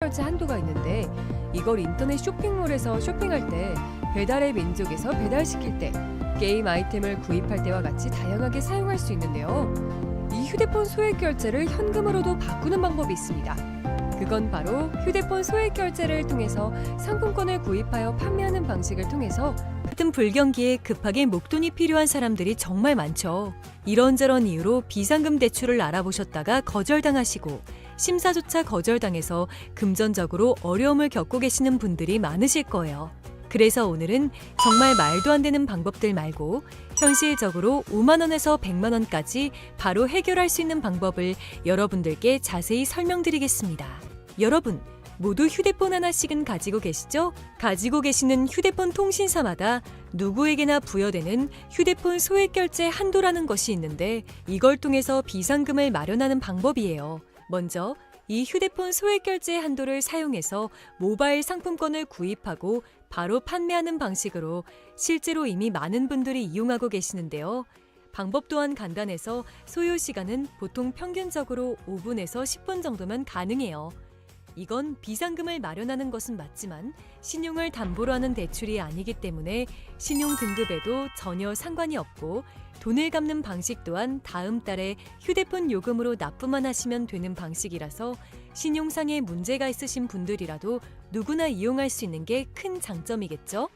결제 한도가 있는데 이걸 인터넷 쇼핑몰에서 쇼핑할 때, 배달의 민족에서 배달시킬 때, 게임 아이템을 구입할 때와 같이 다양하게 사용할 수 있는데요. 이 휴대폰 소액 결제를 현금으로도 바꾸는 방법이 있습니다. 그건 바로 휴대폰 소액 결제를 통해서 상품권을 구입하여 판매하는 방식을 통해서 같은 불경기에 급하게 목돈이 필요한 사람들이 정말 많죠. 이런저런 이유로 비상금 대출을 알아보셨다가 거절당하시고 심사조차 거절당해서 금전적으로 어려움을 겪고 계시는 분들이 많으실 거예요. 그래서 오늘은 정말 말도 안 되는 방법들 말고 현실적으로 5만 원에서 100만 원까지 바로 해결할 수 있는 방법을 여러분들께 자세히 설명드리겠습니다. 여러분, 모두 휴대폰 하나씩은 가지고 계시죠? 가지고 계시는 휴대폰 통신사마다 누구에게나 부여되는 휴대폰 소액 결제 한도라는 것이 있는데 이걸 통해서 비상금을 마련하는 방법이에요. 먼저 이 휴대폰 소액 결제 한도를 사용해서 모바일 상품권을 구입하고 바로 판매하는 방식으로 실제로 이미 많은 분들이 이용하고 계시는데요. 방법 또한 간단해서 소요 시간은 보통 평균적으로 5분에서 10분 정도면 가능해요. 이건 비상금을 마련하는 것은 맞지만 신용을 담보로 하는 대출이 아니기 때문에 신용 등급에도 전혀 상관이 없고 돈을 갚는 방식 또한 다음 달에 휴대폰 요금으로 납부만 하시면 되는 방식이라서 신용상의 문제가 있으신 분들이라도 누구나 이용할 수 있는 게 큰 장점이겠죠?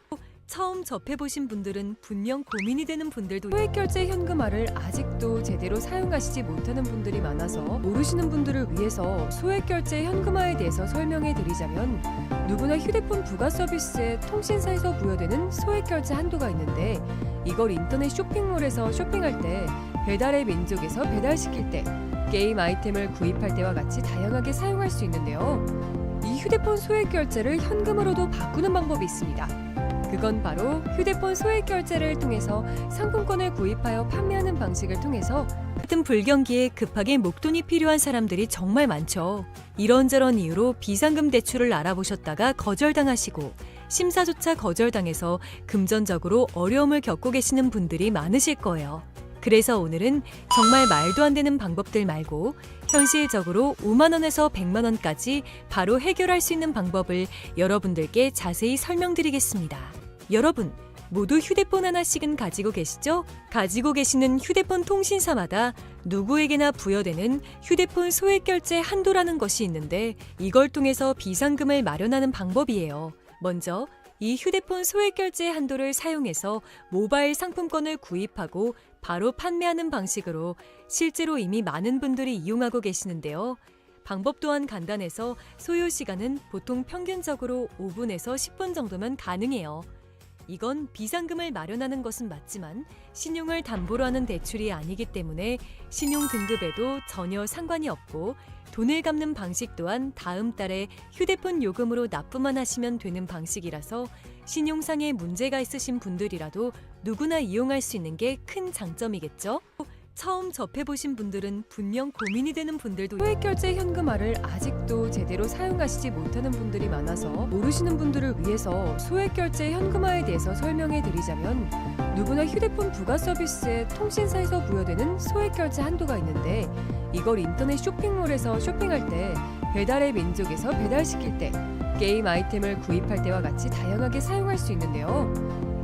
처음 접해보신 분들은 분명 고민이 되는 분들도 소액결제 현금화를 아직도 제대로 사용하시지 못하는 분들이 많아서 모르시는 분들을 위해서 소액결제 현금화에 대해서 설명해 드리자면, 누구나 휴대폰 부가 서비스에 통신사에서 부여되는 소액결제 한도가 있는데 이걸 인터넷 쇼핑몰에서 쇼핑할 때, 배달의 민족에서 배달시킬 때, 게임 아이템을 구입할 때와 같이 다양하게 사용할 수 있는데요. 이 휴대폰 소액결제를 현금으로도 바꾸는 방법이 있습니다. 그건 바로 휴대폰 소액 결제를 통해서 상품권을 구입하여 판매하는 방식을 통해서 같은 불경기에 급하게 목돈이 필요한 사람들이 정말 많죠. 이런저런 이유로 비상금 대출을 알아보셨다가 거절당하시고 심사조차 거절당해서 금전적으로 어려움을 겪고 계시는 분들이 많으실 거예요. 그래서 오늘은 정말 말도 안 되는 방법들 말고 현실적으로 5만 원에서 100만 원까지 바로 해결할 수 있는 방법을 여러분들께 자세히 설명드리겠습니다. 여러분, 모두 휴대폰 하나씩은 가지고 계시죠? 가지고 계시는 휴대폰 통신사마다 누구에게나 부여되는 휴대폰 소액 결제 한도라는 것이 있는데 이걸 통해서 비상금을 마련하는 방법이에요. 먼저 이 휴대폰 소액 결제 한도를 사용해서 모바일 상품권을 구입하고 바로 판매하는 방식으로 실제로 이미 많은 분들이 이용하고 계시는데요. 방법 또한 간단해서 소요 시간은 보통 평균적으로 5분에서 10분 정도면 가능해요. 이건 비상금을 마련하는 것은 맞지만 신용을 담보로 하는 대출이 아니기 때문에 신용 등급에도 전혀 상관이 없고 돈을 갚는 방식 또한 다음 달에 휴대폰 요금으로 납부만 하시면 되는 방식이라서 신용상의 문제가 있으신 분들이라도 누구나 이용할 수 있는 게 큰 장점이겠죠? 처음 접해보신 분들은 분명 고민이 되는 분들도 소액결제 현금화를 아직도 제대로 사용하시지 못하는 분들이 많아서 모르시는 분들을 위해서 소액결제 현금화에 대해서 설명해 드리자면, 누구나 휴대폰 부가 서비스에 통신사에서 부여되는 소액결제 한도가 있는데 이걸 인터넷 쇼핑몰에서 쇼핑할 때, 배달의 민족에서 배달시킬 때, 게임 아이템을 구입할 때와 같이 다양하게 사용할 수 있는데요.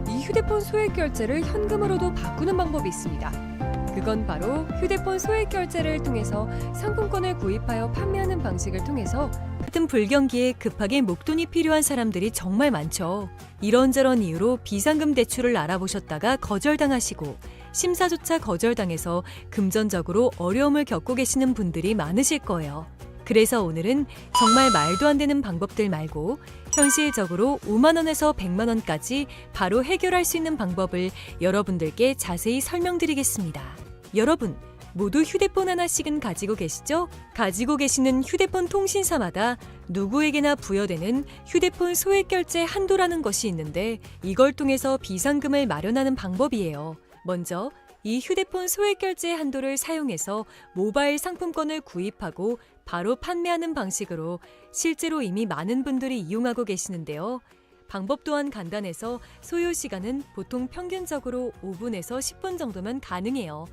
이 휴대폰 소액 결제를 현금으로도 바꾸는 방법이 있습니다. 그건 바로 휴대폰 소액 결제를 통해서 상품권을 구입하여 판매하는 방식을 통해서 같은 불경기에 급하게 목돈이 필요한 사람들이 정말 많죠. 이런저런 이유로 비상금 대출을 알아보셨다가 거절당하시고 심사조차 거절당해서 금전적으로 어려움을 겪고 계시는 분들이 많으실 거예요. 그래서 오늘은 정말 말도 안 되는 방법들 말고 현실적으로 5만 원에서 100만 원까지 바로 해결할 수 있는 방법을 여러분들께 자세히 설명드리겠습니다. 여러분, 모두 휴대폰 하나씩은 가지고 계시죠? 가지고 계시는 휴대폰 통신사마다 누구에게나 부여되는 휴대폰 소액 결제 한도라는 것이 있는데 이걸 통해서 비상금을 마련하는 방법이에요. 먼저 이 휴대폰 소액 결제 한도를 사용해서 모바일 상품권을 구입하고 바로 판매하는 방식으로 실제로 이미 많은 분들이 이용하고 계시는데요. 방법 또한 간단해서 소요 시간은 보통 평균적으로 5분에서 10분 정도면 가능해요.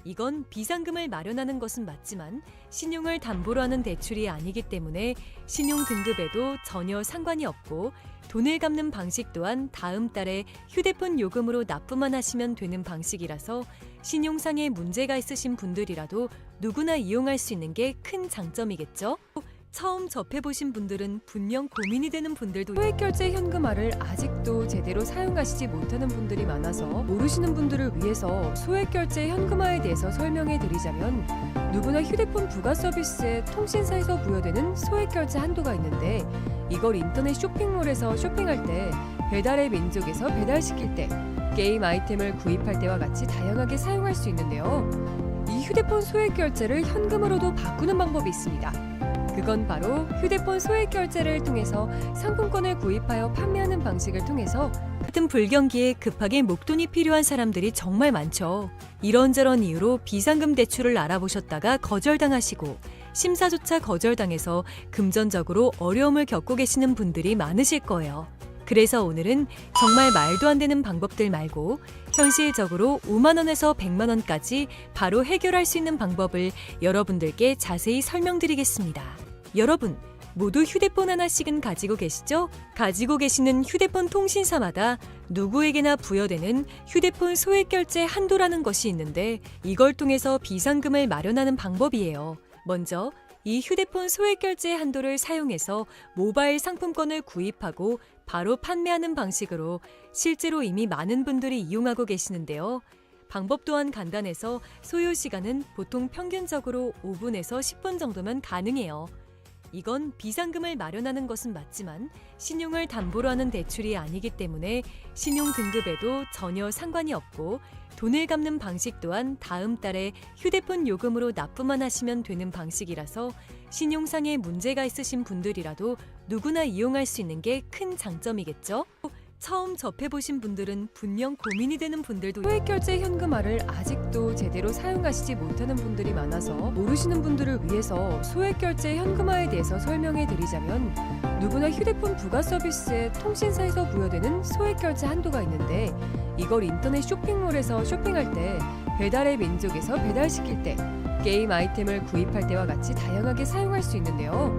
이건 비상금을 마련하는 것은 맞지만 신용을 담보로 하는 대출이 아니기 때문에 신용 등급에도 전혀 상관이 없고 돈을 갚는 방식 또한 다음 달에 휴대폰 요금으로 납부만 하시면 되는 방식이라서 신용상에 문제가 있으신 분들이라도 누구나 이용할 수 있는 게 큰 장점이겠죠? 처음 접해보신 분들은 분명 고민이 되는 분들도 소액결제 현금화를 아직도 제대로 사용하시지 못하는 분들이 많아서 모르시는 분들을 위해서 소액결제 현금화에 대해서 설명해 드리자면 누구나 휴대폰 부가 서비스에 통신사에서 부여되는 소액결제 한도가 있는데 이걸 인터넷 쇼핑몰에서 쇼핑할 때 배달의 민족에서 배달시킬 때 게임 아이템을 구입할 때와 같이 다양하게 사용할 수 있는데요. 이 휴대폰 소액결제를 현금으로도 바꾸는 방법이 있습니다. 그건 바로 휴대폰 소액결제를 통해서 상품권을 구입하여 판매하는 방식을 통해서 같은 불경기에 급하게 목돈이 필요한 사람들이 정말 많죠. 이런저런 이유로 비상금 대출을 알아보셨다가 거절당하시고 심사조차 거절당해서 금전적으로 어려움을 겪고 계시는 분들이 많으실 거예요. 그래서 오늘은 정말 말도 안 되는 방법들 말고 현실적으로 5만 원에서 100만 원까지 바로 해결할 수 있는 방법을 여러분들께 자세히 설명드리겠습니다. 여러분, 모두 휴대폰 하나씩은 가지고 계시죠? 가지고 계시는 휴대폰 통신사마다 누구에게나 부여되는 휴대폰 소액결제 한도라는 것이 있는데 이걸 통해서 비상금을 마련하는 방법이에요. 먼저 이 휴대폰 소액결제 한도를 사용해서 모바일 상품권을 구입하고 바로 판매하는 방식으로 실제로 이미 많은 분들이 이용하고 계시는데요. 방법 또한 간단해서 소요 시간은 보통 평균적으로 5분에서 10분 정도면 가능해요. 이건 비상금을 마련하는 것은 맞지만 신용을 담보로 하는 대출이 아니기 때문에 신용 등급에도 전혀 상관이 없고 돈을 갚는 방식 또한 다음 달에 휴대폰 요금으로 납부만 하시면 되는 방식이라서 신용상에 문제가 있으신 분들이라도 누구나 이용할 수 있는 게 큰 장점이겠죠? 처음 접해보신 분들은 분명 고민이 되는 분들도 소액결제 현금화를 아직도 제대로 사용하시지 못하는 분들이 많아서 모르시는 분들을 위해서 소액결제 현금화에 대해서 설명해 드리자면 누구나 휴대폰 부가 서비스에 통신사에서 부여되는 소액결제 한도가 있는데 이걸 인터넷 쇼핑몰에서 쇼핑할 때 배달의 민족에서 배달시킬 때 게임 아이템을 구입할 때와 같이 다양하게 사용할 수 있는데요.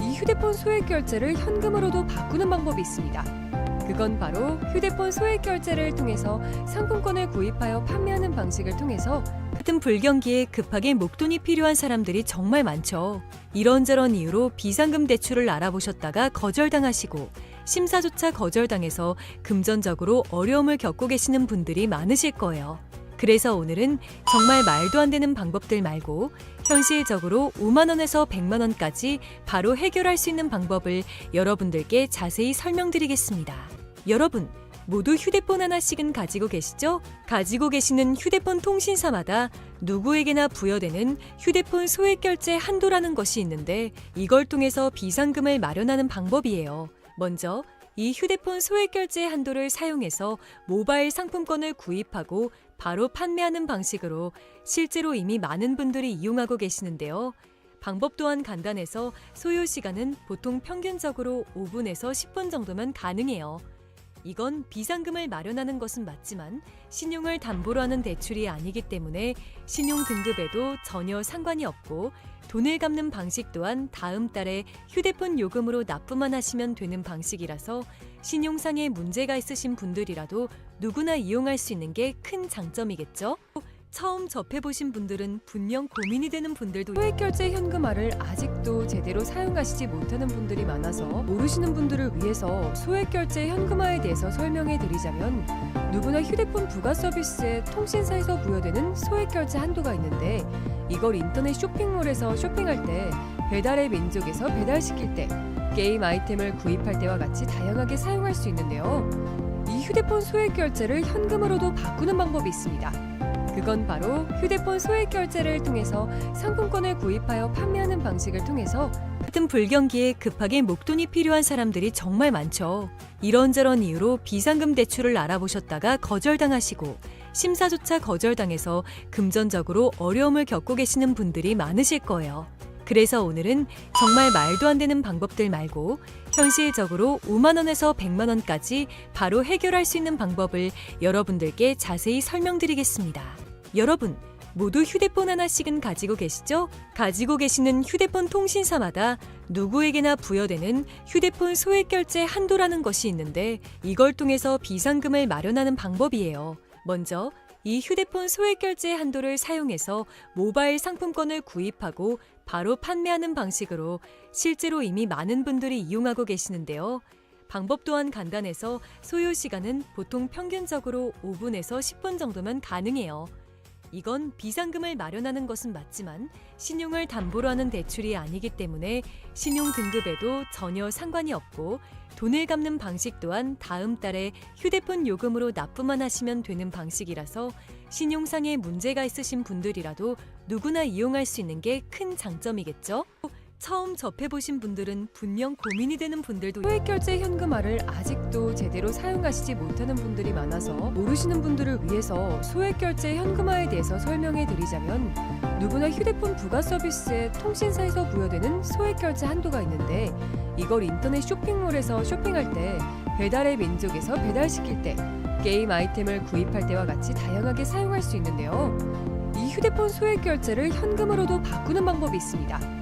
이 휴대폰 소액결제를 현금으로도 바꾸는 방법이 있습니다. 그건 바로 휴대폰 소액결제를 통해서 상품권을 구입하여 판매하는 방식을 통해서 같은 불경기에 급하게 목돈이 필요한 사람들이 정말 많죠. 이런저런 이유로 비상금 대출을 알아보셨다가 거절당하시고 심사조차 거절당해서 금전적으로 어려움을 겪고 계시는 분들이 많으실 거예요. 그래서 오늘은 정말 말도 안 되는 방법들 말고 현실적으로 5만 원에서 100만 원까지 바로 해결할 수 있는 방법을 여러분들께 자세히 설명드리겠습니다. 여러분, 모두 휴대폰 하나씩은 가지고 계시죠? 가지고 계시는 휴대폰 통신사마다 누구에게나 부여되는 휴대폰 소액결제 한도라는 것이 있는데 이걸 통해서 비상금을 마련하는 방법이에요. 먼저 이 휴대폰 소액결제 한도를 사용해서 모바일 상품권을 구입하고 바로 판매하는 방식으로 실제로 이미 많은 분들이 이용하고 계시는데요. 방법 또한 간단해서 소요 시간은 보통 평균적으로 5분에서 10분 정도면 가능해요. 이건 비상금을 마련하는 것은 맞지만 신용을 담보로 하는 대출이 아니기 때문에 신용 등급에도 전혀 상관이 없고 돈을 갚는 방식 또한 다음 달에 휴대폰 요금으로 납부만 하시면 되는 방식이라서 신용상에 문제가 있으신 분들이라도 누구나 이용할 수 있는 게 큰 장점이겠죠? 처음 접해보신 분들은 분명 고민이 되는 분들도 소액결제 현금화를 아직도 제대로 사용하시지 못하는 분들이 많아서 모르시는 분들을 위해서 소액결제 현금화에 대해서 설명해 드리자면 누구나 휴대폰 부가 서비스에 통신사에서 부여되는 소액결제 한도가 있는데 이걸 인터넷 쇼핑몰에서 쇼핑할 때 배달의 민족에서 배달시킬 때 게임 아이템을 구입할 때와 같이 다양하게 사용할 수 있는데요. 이 휴대폰 소액결제를 현금으로도 바꾸는 방법이 있습니다. 그건 바로 휴대폰 소액결제를 통해서 상품권을 구입하여 판매하는 방식을 통해서 같은 불경기에 급하게 목돈이 필요한 사람들이 정말 많죠. 이런저런 이유로 비상금 대출을 알아보셨다가 거절당하시고 심사조차 거절당해서 금전적으로 어려움을 겪고 계시는 분들이 많으실 거예요. 그래서 오늘은 정말 말도 안 되는 방법들 말고 현실적으로 5만 원에서 100만 원까지 바로 해결할 수 있는 방법을 여러분들께 자세히 설명드리겠습니다. 여러분, 모두 휴대폰 하나씩은 가지고 계시죠? 가지고 계시는 휴대폰 통신사마다 누구에게나 부여되는 휴대폰 소액 결제 한도라는 것이 있는데 이걸 통해서 비상금을 마련하는 방법이에요. 먼저 이 휴대폰 소액 결제 한도를 사용해서 모바일 상품권을 구입하고 바로 판매하는 방식으로 실제로 이미 많은 분들이 이용하고 계시는데요. 방법 또한 간단해서 소요 시간은 보통 평균적으로 5분에서 10분 정도면 가능해요. 이건 비상금을 마련하는 것은 맞지만 신용을 담보로 하는 대출이 아니기 때문에 신용 등급에도 전혀 상관이 없고 돈을 갚는 방식 또한 다음 달에 휴대폰 요금으로 납부만 하시면 되는 방식이라서 신용상에 문제가 있으신 분들이라도 누구나 이용할 수 있는 게 큰 장점이겠죠? 처음 접해보신 분들은 분명 고민이 되는 분들도 소액결제 현금화를 아직도 제대로 사용하시지 못하는 분들이 많아서 모르시는 분들을 위해서 소액결제 현금화에 대해서 설명해 드리자면 누구나 휴대폰 부가 서비스에 통신사에서 부여되는 소액결제 한도가 있는데 이걸 인터넷 쇼핑몰에서 쇼핑할 때 배달의 민족에서 배달시킬 때 게임 아이템을 구입할 때와 같이 다양하게 사용할 수 있는데요. 이 휴대폰 소액결제를 현금으로도 바꾸는 방법이 있습니다.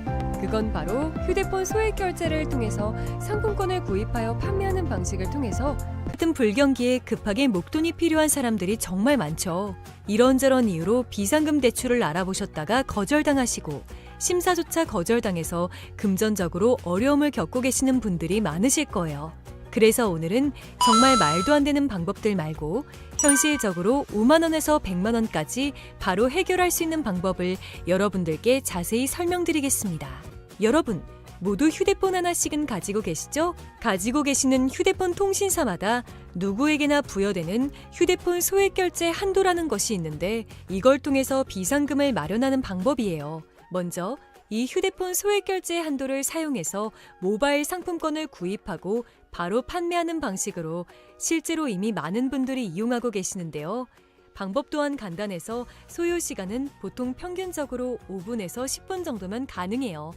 그건 바로 휴대폰 소액 결제를 통해서 상품권을 구입하여 판매하는 방식을 통해서 같은 불경기에 급하게 목돈이 필요한 사람들이 정말 많죠. 이런저런 이유로 비상금 대출을 알아보셨다가 거절당하시고 심사조차 거절당해서 금전적으로 어려움을 겪고 계시는 분들이 많으실 거예요. 그래서 오늘은 정말 말도 안 되는 방법들 말고 현실적으로 5만 원에서 100만 원까지 바로 해결할 수 있는 방법을 여러분들께 자세히 설명드리겠습니다. 여러분, 모두 휴대폰 하나씩은 가지고 계시죠? 가지고 계시는 휴대폰 통신사마다 누구에게나 부여되는 휴대폰 소액 결제 한도라는 것이 있는데 이걸 통해서 비상금을 마련하는 방법이에요. 먼저 이 휴대폰 소액 결제 한도를 사용해서 모바일 상품권을 구입하고 바로 판매하는 방식으로 실제로 이미 많은 분들이 이용하고 계시는데요. 방법 또한 간단해서 소요 시간은 보통 평균적으로 5분에서 10분 정도면 가능해요.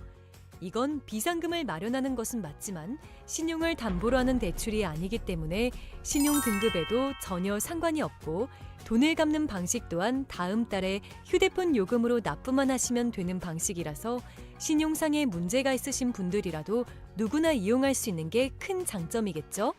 이건 비상금을 마련하는 것은 맞지만 신용을 담보로 하는 대출이 아니기 때문에 신용 등급에도 전혀 상관이 없고 돈을 갚는 방식 또한 다음 달에 휴대폰 요금으로 납부만 하시면 되는 방식이라서 신용상에 문제가 있으신 분들이라도 누구나 이용할 수 있는 게 큰 장점이겠죠?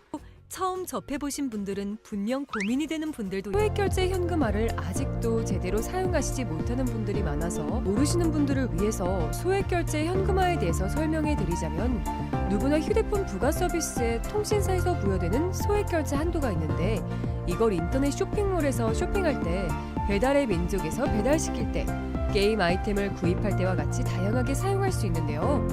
처음 접해보신 분들은 분명 고민이 되는 분들도 소액결제 현금화를 아직도 제대로 사용하시지 못하는 분들이 많아서 모르시는 분들을 위해서 소액결제 현금화에 대해서 설명해 드리자면 누구나 휴대폰 부가 서비스에 통신사에서 부여되는 소액결제 한도가 있는데 이걸 인터넷 쇼핑몰에서 쇼핑할 때 배달의 민족에서 배달시킬 때 게임 아이템을 구입할 때와 같이 다양하게 사용할 수 있는데요.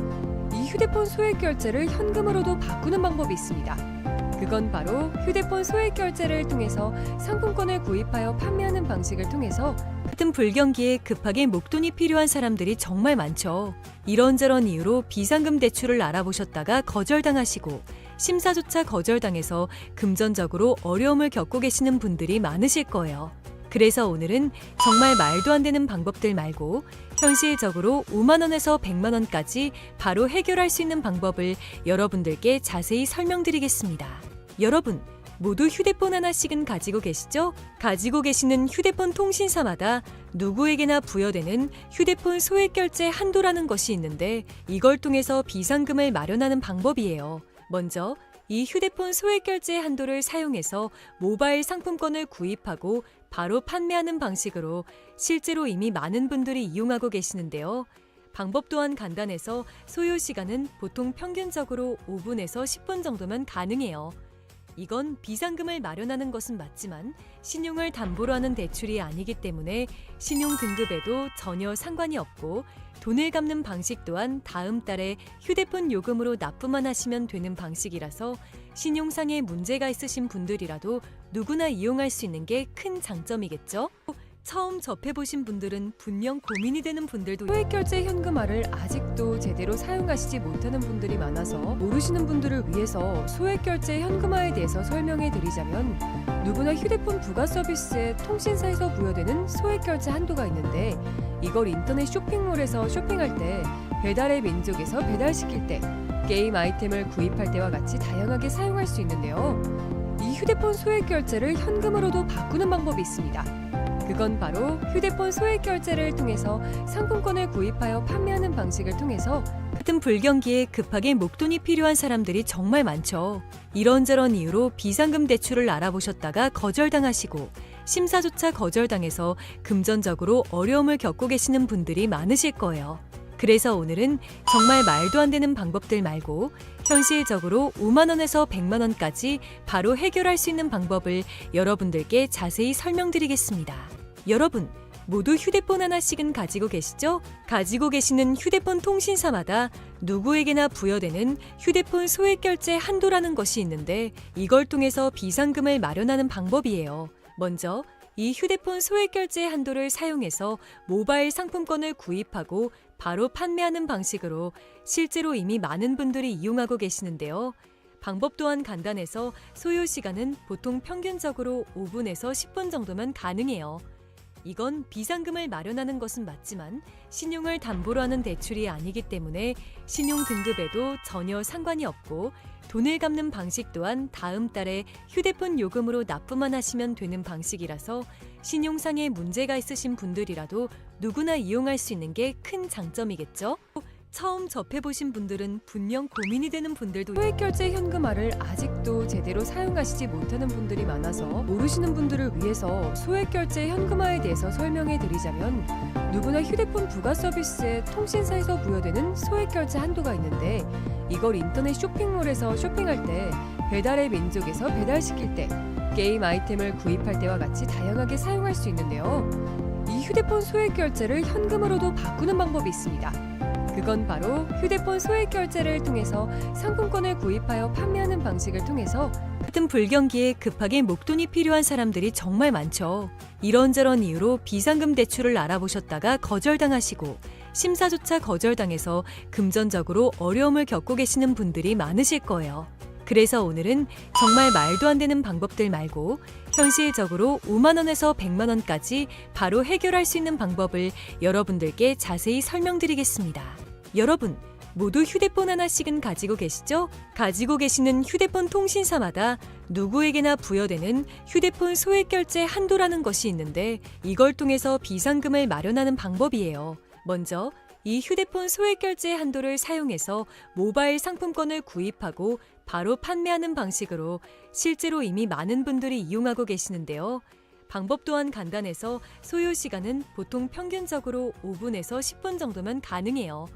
이 휴대폰 소액결제를 현금으로도 바꾸는 방법이 있습니다. 그건 바로 휴대폰 소액 결제를 통해서 상품권을 구입하여 판매하는 방식을 통해서 같은 불경기에 급하게 목돈이 필요한 사람들이 정말 많죠. 이런저런 이유로 비상금 대출을 알아보셨다가 거절당하시고 심사조차 거절당해서 금전적으로 어려움을 겪고 계시는 분들이 많으실 거예요. 그래서 오늘은 정말 말도 안 되는 방법들 말고 현실적으로 5만 원에서 100만 원까지 바로 해결할 수 있는 방법을 여러분들께 자세히 설명드리겠습니다. 여러분, 모두 휴대폰 하나씩은 가지고 계시죠? 가지고 계시는 휴대폰 통신사마다 누구에게나 부여되는 휴대폰 소액 결제 한도라는 것이 있는데 이걸 통해서 비상금을 마련하는 방법이에요. 먼저 이 휴대폰 소액 결제 한도를 사용해서 모바일 상품권을 구입하고 바로 판매하는 방식으로 실제로 이미 많은 분들이 이용하고 계시는데요. 방법 또한 간단해서 소요 시간은 보통 평균적으로 5분에서 10분 정도면 가능해요. 이건 비상금을 마련하는 것은 맞지만 신용을 담보로 하는 대출이 아니기 때문에 신용 등급에도 전혀 상관이 없고 돈을 갚는 방식 또한 다음 달에 휴대폰 요금으로 납부만 하시면 되는 방식이라서 신용상에 문제가 있으신 분들이라도 누구나 이용할 수 있는 게 큰 장점이겠죠? 처음 접해보신 분들은 분명 고민이 되는 분들도 소액결제 현금화를 아직도 제대로 사용하시지 못하는 분들이 많아서 모르시는 분들을 위해서 소액결제 현금화에 대해서 설명해 드리자면 누구나 휴대폰 부가 서비스에 통신사에서 부여되는 소액결제 한도가 있는데 이걸 인터넷 쇼핑몰에서 쇼핑할 때 배달의 민족에서 배달시킬 때 게임 아이템을 구입할 때와 같이 다양하게 사용할 수 있는데요. 이 휴대폰 소액결제를 현금으로도 바꾸는 방법이 있습니다. 그건 바로 휴대폰 소액 결제를 통해서 상품권을 구입하여 판매하는 방식을 통해서 같은 불경기에 급하게 목돈이 필요한 사람들이 정말 많죠. 이런저런 이유로 비상금 대출을 알아보셨다가 거절당하시고 심사조차 거절당해서 금전적으로 어려움을 겪고 계시는 분들이 많으실 거예요. 그래서 오늘은 정말 말도 안 되는 방법들 말고 현실적으로 5만 원에서 100만 원까지 바로 해결할 수 있는 방법을 여러분들께 자세히 설명드리겠습니다. 여러분, 모두 휴대폰 하나씩은 가지고 계시죠? 가지고 계시는 휴대폰 통신사마다 누구에게나 부여되는 휴대폰 소액 결제 한도라는 것이 있는데 이걸 통해서 비상금을 마련하는 방법이에요. 먼저 이 휴대폰 소액 결제 한도를 사용해서 모바일 상품권을 구입하고 바로 판매하는 방식으로 실제로 이미 많은 분들이 이용하고 계시는데요. 방법 또한 간단해서 소요 시간은 보통 평균적으로 5분에서 10분 정도면 가능해요. 이건 비상금을 마련하는 것은 맞지만 신용을 담보로 하는 대출이 아니기 때문에 신용 등급에도 전혀 상관이 없고 돈을 갚는 방식 또한 다음 달에 휴대폰 요금으로 납부만 하시면 되는 방식이라서 신용상에 문제가 있으신 분들이라도 누구나 이용할 수 있는 게 큰 장점이겠죠? 처음 접해보신 분들은 분명 고민이 되는 분들도 소액 결제 현금화를 아직도 제대로 사용하시지 못하는 분들이 많아서 모르시는 분들을 위해서 소액 결제 현금화에 대해서 설명해 드리자면 누구나 휴대폰 부가 서비스에 통신사에서 부여되는 소액 결제 한도가 있는데 이걸 인터넷 쇼핑몰에서 쇼핑할 때 배달의 민족에서 배달시킬 때 게임 아이템을 구입할 때와 같이 다양하게 사용할 수 있는데요. 이 휴대폰 소액 결제를 현금으로도 바꾸는 방법이 있습니다. 그건 바로 휴대폰 소액 결제를 통해서 상품권을 구입하여 판매하는 방식을 통해서 같은 불경기에 급하게 목돈이 필요한 사람들이 정말 많죠. 이런저런 이유로 비상금 대출을 알아보셨다가 거절당하시고 심사조차 거절당해서 금전적으로 어려움을 겪고 계시는 분들이 많으실 거예요. 그래서 오늘은 정말 말도 안 되는 방법들 말고 현실적으로 5만 원에서 100만 원까지 바로 해결할 수 있는 방법을 여러분들께 자세히 설명드리겠습니다. 여러분, 모두 휴대폰 하나씩은 가지고 계시죠? 가지고 계시는 휴대폰 통신사마다 누구에게나 부여되는 휴대폰 소액 결제 한도라는 것이 있는데 이걸 통해서 비상금을 마련하는 방법이에요. 먼저 이 휴대폰 소액 결제 한도를 사용해서 모바일 상품권을 구입하고 바로 판매하는 방식으로 실제로 이미 많은 분들이 이용하고 계시는데요. 방법 또한 간단해서 소요 시간은 보통 평균적으로 5분에서 10분 정도면 가능해요.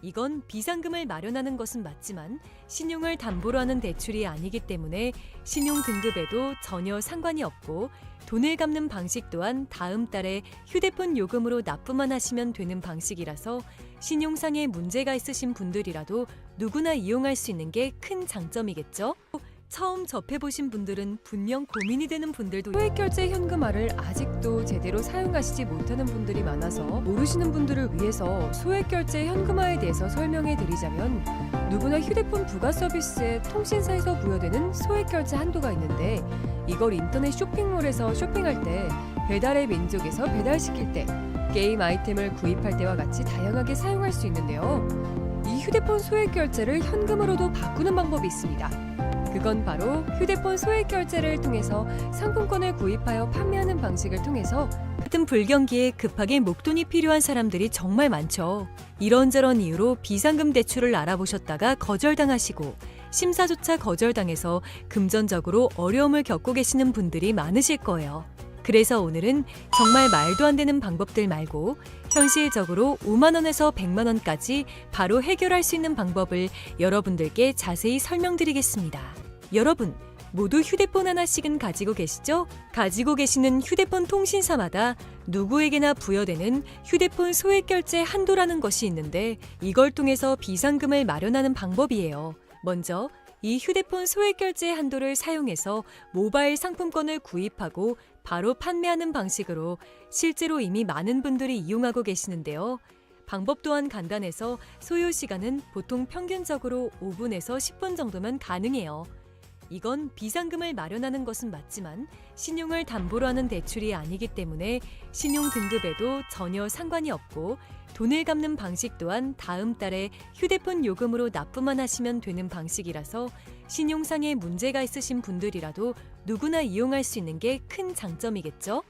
이건 비상금을 마련하는 것은 맞지만 신용을 담보로 하는 대출이 아니기 때문에 신용 등급에도 전혀 상관이 없고 돈을 갚는 방식 또한 다음 달에 휴대폰 요금으로 납부만 하시면 되는 방식이라서 신용상에 문제가 있으신 분들이라도 누구나 이용할 수 있는 게 큰 장점이겠죠? 처음 접해보신 분들은 분명 고민이 되는 분들도 소액 결제 현금화를 아직도 제대로 사용하시지 못하는 분들이 많아서 모르시는 분들을 위해서 소액 결제 현금화에 대해서 설명해 드리자면 누구나 휴대폰 부가 서비스에 통신사에서 부여되는 소액 결제 한도가 있는데 이걸 인터넷 쇼핑몰에서 쇼핑할 때 배달의 민족에서 배달시킬 때 게임 아이템을 구입할 때와 같이 다양하게 사용할 수 있는데요. 이 휴대폰 소액 결제를 현금으로도 바꾸는 방법이 있습니다. 그건 바로 휴대폰 소액 결제를 통해서 상품권을 구입하여 판매하는 방식을 통해서 같은 불경기에 급하게 목돈이 필요한 사람들이 정말 많죠. 이런저런 이유로 비상금 대출을 알아보셨다가 거절당하시고 심사조차 거절당해서 금전적으로 어려움을 겪고 계시는 분들이 많으실 거예요. 그래서 오늘은 정말 말도 안 되는 방법들 말고 현실적으로 5만 원에서 100만 원까지 바로 해결할 수 있는 방법을 여러분들께 자세히 설명드리겠습니다. 여러분, 모두 휴대폰 하나씩은 가지고 계시죠? 가지고 계시는 휴대폰 통신사마다 누구에게나 부여되는 휴대폰 소액 결제 한도라는 것이 있는데 이걸 통해서 비상금을 마련하는 방법이에요. 먼저 이 휴대폰 소액 결제 한도를 사용해서 모바일 상품권을 구입하고 바로 판매하는 방식으로 실제로 이미 많은 분들이 이용하고 계시는데요. 방법 또한 간단해서 소요 시간은 보통 평균적으로 5분에서 10분 정도면 가능해요. 이건 비상금을 마련하는 것은 맞지만 신용을 담보로 하는 대출이 아니기 때문에 신용 등급에도 전혀 상관이 없고 돈을 갚는 방식 또한 다음 달에 휴대폰 요금으로 납부만 하시면 되는 방식이라서 신용상에 문제가 있으신 분들이라도 누구나 이용할 수 있는 게 큰 장점이겠죠?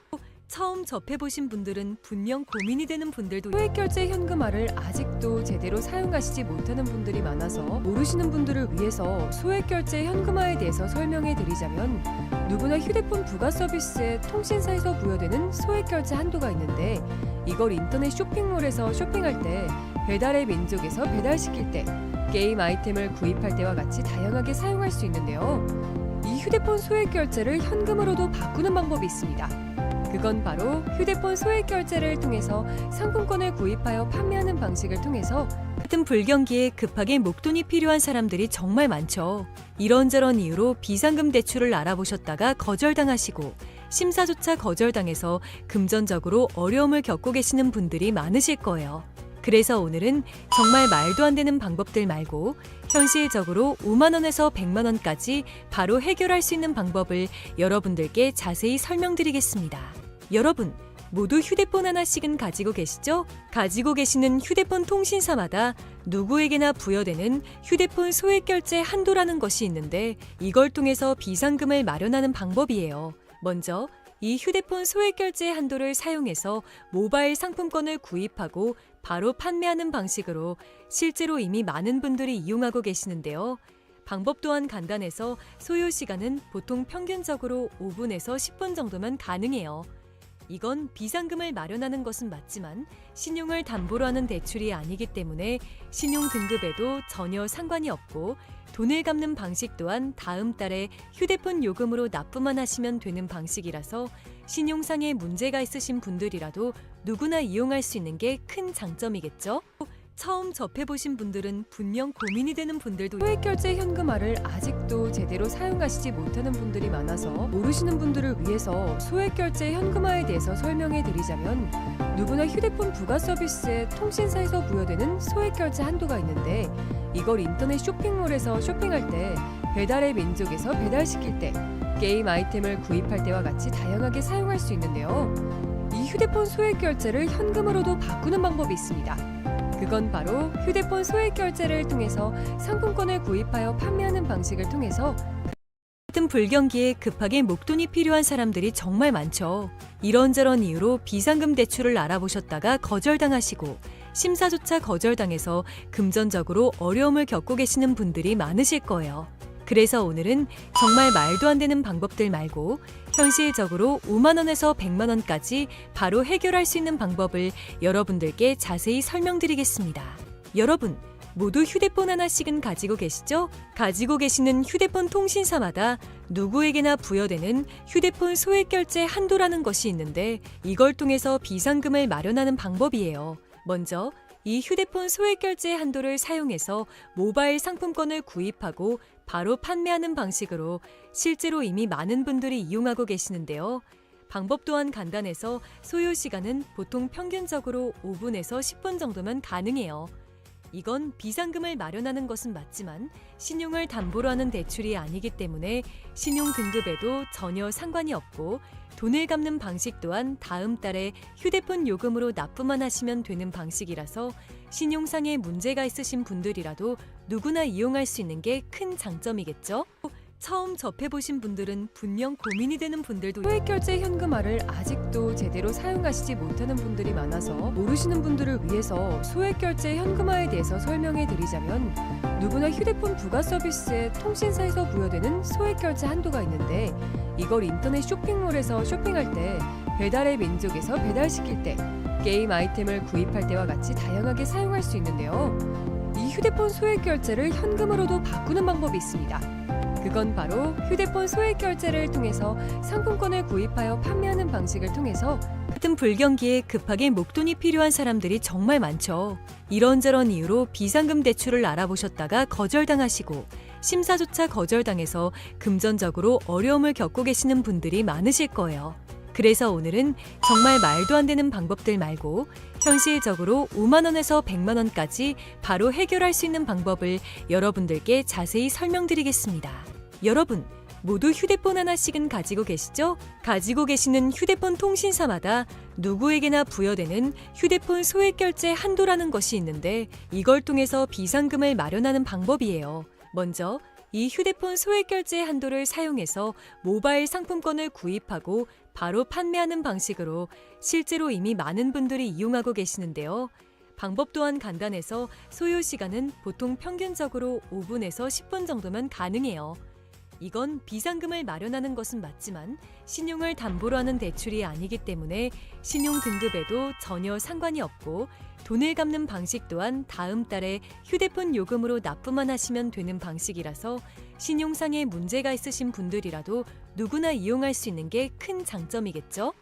처음 접해보신 분들은 분명 고민이 되는 분들도 소액결제 현금화를 아직도 제대로 사용하시지 못하는 분들이 많아서 모르시는 분들을 위해서 소액결제 현금화에 대해서 설명해 드리자면, 누구나 휴대폰 부가 서비스에 통신사에서 부여되는 소액결제 한도가 있는데, 이걸 인터넷 쇼핑몰에서 쇼핑할 때, 배달의 민족에서 배달시킬 때, 게임 아이템을 구입할 때와 같이 다양하게 사용할 수 있는데요. 이 휴대폰 소액결제를 현금으로도 바꾸는 방법이 있습니다. 그건 바로 휴대폰 소액결제를 통해서 상품권을 구입하여 판매하는 방식을 통해서 같은 불경기에 급하게 목돈이 필요한 사람들이 정말 많죠. 이런저런 이유로 비상금 대출을 알아보셨다가 거절당하시고 심사조차 거절당해서 금전적으로 어려움을 겪고 계시는 분들이 많으실 거예요. 그래서 오늘은 정말 말도 안 되는 방법들 말고 현실적으로 5만 원에서 100만 원까지 바로 해결할 수 있는 방법을 여러분들께 자세히 설명드리겠습니다. 여러분, 모두 휴대폰 하나씩은 가지고 계시죠? 가지고 계시는 휴대폰 통신사마다 누구에게나 부여되는 휴대폰 소액결제 한도라는 것이 있는데, 이걸 통해서 비상금을 마련하는 방법이에요. 먼저 이 휴대폰 소액결제 한도를 사용해서 모바일 상품권을 구입하고 바로 판매하는 방식으로 실제로 이미 많은 분들이 이용하고 계시는데요. 방법 또한 간단해서 소요 시간은 보통 평균적으로 5분에서 10분 정도면 가능해요. 이건 비상금을 마련하는 것은 맞지만 신용을 담보로 하는 대출이 아니기 때문에 신용 등급에도 전혀 상관이 없고, 돈을 갚는 방식 또한 다음 달에 휴대폰 요금으로 납부만 하시면 되는 방식이라서 신용상의 문제가 있으신 분들이라도 누구나 이용할 수 있는 게 큰 장점이겠죠? 처음 접해보신 분들은 분명 고민이 되는 분들도 소액결제 현금화를 아직도 제대로 사용하시지 못하는 분들이 많아서 모르시는 분들을 위해서 소액결제 현금화에 대해서 설명해 드리자면, 누구나 휴대폰 부가 서비스에 통신사에서 부여되는 소액결제 한도가 있는데, 이걸 인터넷 쇼핑몰에서 쇼핑할 때, 배달의 민족에서 배달시킬 때, 게임 아이템을 구입할 때와 같이 다양하게 사용할 수 있는데요. 이 휴대폰 소액결제를 현금으로도 바꾸는 방법이 있습니다. 그건 바로 휴대폰 소액결제를 통해서 상품권을 구입하여 판매하는 방식을 통해서 같은 불경기에 급하게 목돈이 필요한 사람들이 정말 많죠. 이런저런 이유로 비상금 대출을 알아보셨다가 거절당하시고 심사조차 거절당해서 금전적으로 어려움을 겪고 계시는 분들이 많으실 거예요. 그래서 오늘은 정말 말도 안 되는 방법들 말고 현실적으로 5만 원에서 100만 원까지 바로 해결할 수 있는 방법을 여러분들께 자세히 설명드리겠습니다. 여러분, 모두 휴대폰 하나씩은 가지고 계시죠? 가지고 계시는 휴대폰 통신사마다 누구에게나 부여되는 휴대폰 소액결제 한도라는 것이 있는데, 이걸 통해서 비상금을 마련하는 방법이에요. 먼저 이 휴대폰 소액결제 한도를 사용해서 모바일 상품권을 구입하고 바로 판매하는 방식으로 실제로 이미 많은 분들이 이용하고 계시는데요. 방법 또한 간단해서 소요 시간은 보통 평균적으로 5분에서 10분 정도면 가능해요. 이건 비상금을 마련하는 것은 맞지만 신용을 담보로 하는 대출이 아니기 때문에 신용 등급에도 전혀 상관이 없고, 돈을 갚는 방식 또한 다음 달에 휴대폰 요금으로 납부만 하시면 되는 방식이라서 신용상의 문제가 있으신 분들이라도 누구나 이용할 수 있는 게 큰 장점이겠죠? 처음 접해보신 분들은 분명 고민이 되는 분들도 소액결제 현금화를 아직도 제대로 사용하시지 못하는 분들이 많아서 모르시는 분들을 위해서 소액결제 현금화에 대해서 설명해 드리자면, 누구나 휴대폰 부가 서비스에 통신사에서 부여되는 소액결제 한도가 있는데, 이걸 인터넷 쇼핑몰에서 쇼핑할 때, 배달의 민족에서 배달시킬 때, 게임 아이템을 구입할 때와 같이 다양하게 사용할 수 있는데요. 이 휴대폰 소액결제를 현금으로도 바꾸는 방법이 있습니다. 그건 바로 휴대폰 소액결제를 통해서 상품권을 구입하여 판매하는 방식을 통해서 같은 불경기에 급하게 목돈이 필요한 사람들이 정말 많죠. 이런저런 이유로 비상금 대출을 알아보셨다가 거절당하시고 심사조차 거절당해서 금전적으로 어려움을 겪고 계시는 분들이 많으실 거예요. 그래서 오늘은 정말 말도 안 되는 방법들 말고 현실적으로 5만 원에서 100만 원까지 바로 해결할 수 있는 방법을 여러분들께 자세히 설명드리겠습니다. 여러분, 모두 휴대폰 하나씩은 가지고 계시죠? 가지고 계시는 휴대폰 통신사마다 누구에게나 부여되는 휴대폰 소액결제 한도라는 것이 있는데, 이걸 통해서 비상금을 마련하는 방법이에요. 먼저 이 휴대폰 소액결제 한도를 사용해서 모바일 상품권을 구입하고 바로 판매하는 방식으로 실제로 이미 많은 분들이 이용하고 계시는데요. 방법 또한 간단해서 소요 시간은 보통 평균적으로 5분에서 10분 정도면 가능해요. 이건 비상금을 마련하는 것은 맞지만 신용을 담보로 하는 대출이 아니기 때문에 신용 등급에도 전혀 상관이 없고 돈을 갚는 방식 또한 다음 달에 휴대폰 요금으로 납부만 하시면 되는 방식이라서 신용상에 문제가 있으신 분들이라도 누구나 이용할 수 있는 게 큰 장점이겠죠?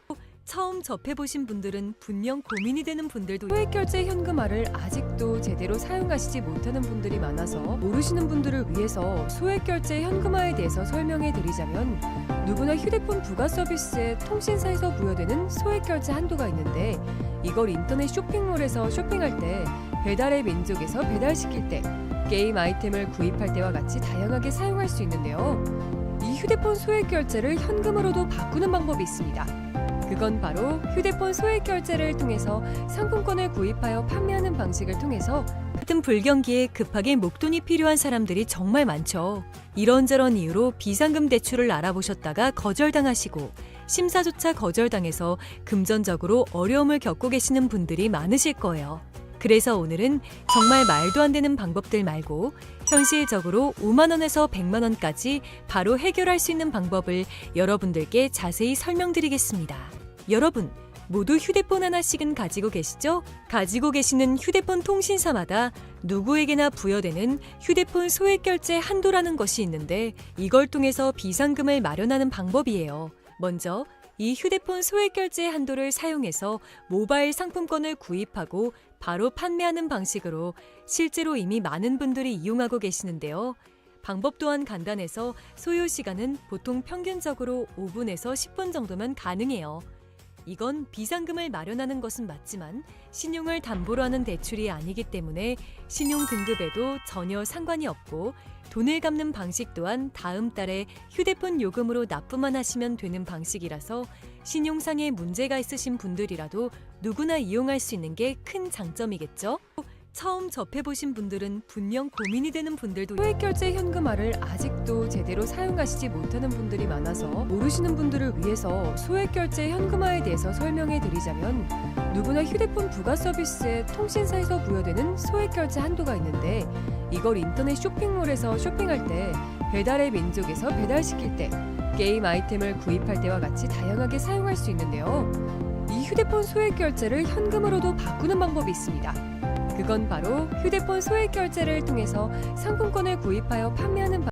처음 접해보신 분들은 분명 고민이 되는 분들도 소액결제 현금화를 아직도 제대로 사용하시지 못하는 분들이 많아서 모르시는 분들을 위해서 소액결제 현금화에 대해서 설명해 드리자면 누구나 휴대폰 부가 서비스에 통신사에서 부여되는 소액결제 한도가 있는데 이걸 인터넷 쇼핑몰에서 쇼핑할 때 배달의 민족에서 배달시킬 때 게임 아이템을 구입할 때와 같이 다양하게 사용할 수 있는데요. 이 휴대폰 소액결제를 현금으로도 바꾸는 방법이 있습니다. 그건 바로 휴대폰 소액결제를 통해서 상품권을 구입하여 판매하는 방식을 통해서 같은 불경기에 급하게 목돈이 필요한 사람들이 정말 많죠. 이런저런 이유로 비상금 대출을 알아보셨다가 거절당하시고 심사조차 거절당해서 금전적으로 어려움을 겪고 계시는 분들이 많으실 거예요. 그래서 오늘은 정말 말도 안 되는 방법들 말고 현실적으로 5만 원에서 100만 원까지 바로 해결할 수 있는 방법을 여러분들께 자세히 설명드리겠습니다. 여러분, 모두 휴대폰 하나씩은 가지고 계시죠? 가지고 계시는 휴대폰 통신사마다 누구에게나 부여되는 휴대폰 소액결제 한도라는 것이 있는데 이걸 통해서 비상금을 마련하는 방법이에요. 먼저 이 휴대폰 소액결제 한도를 사용해서 모바일 상품권을 구입하고 바로 판매하는 방식으로 실제로 이미 많은 분들이 이용하고 계시는데요. 방법 또한 간단해서 소요 시간은 보통 평균적으로 5분에서 10분 정도면 가능해요. 이건 비상금을 마련하는 것은 맞지만 신용을 담보로 하는 대출이 아니기 때문에 신용 등급에도 전혀 상관이 없고 돈을 갚는 방식 또한 다음 달에 휴대폰 요금으로 납부만 하시면 되는 방식이라서 신용상에 문제가 있으신 분들이라도 누구나 이용할 수 있는 게 큰 장점이겠죠? 처음 접해보신 분들은 분명 고민이 되는 분들도 소액결제 현금화를 아직도 제대로 사용하시지 못하는 분들이 많아서 모르시는 분들을 위해서 소액결제 현금화에 대해서 설명해 드리자면 누구나 휴대폰 부가 서비스에 통신사에서 부여되는 소액결제 한도가 있는데 이걸 인터넷 쇼핑몰에서 쇼핑할 때 배달의 민족에서 배달시킬 때 게임 아이템을 구입할 때와 같이 다양하게 사용할 수 있는데요. 이 휴대폰 소액결제를 현금으로도 바꾸는 방법이 있습니다. 그건 바로 휴대폰 소액결제를 통해서 상품권을 구입하여 판매하는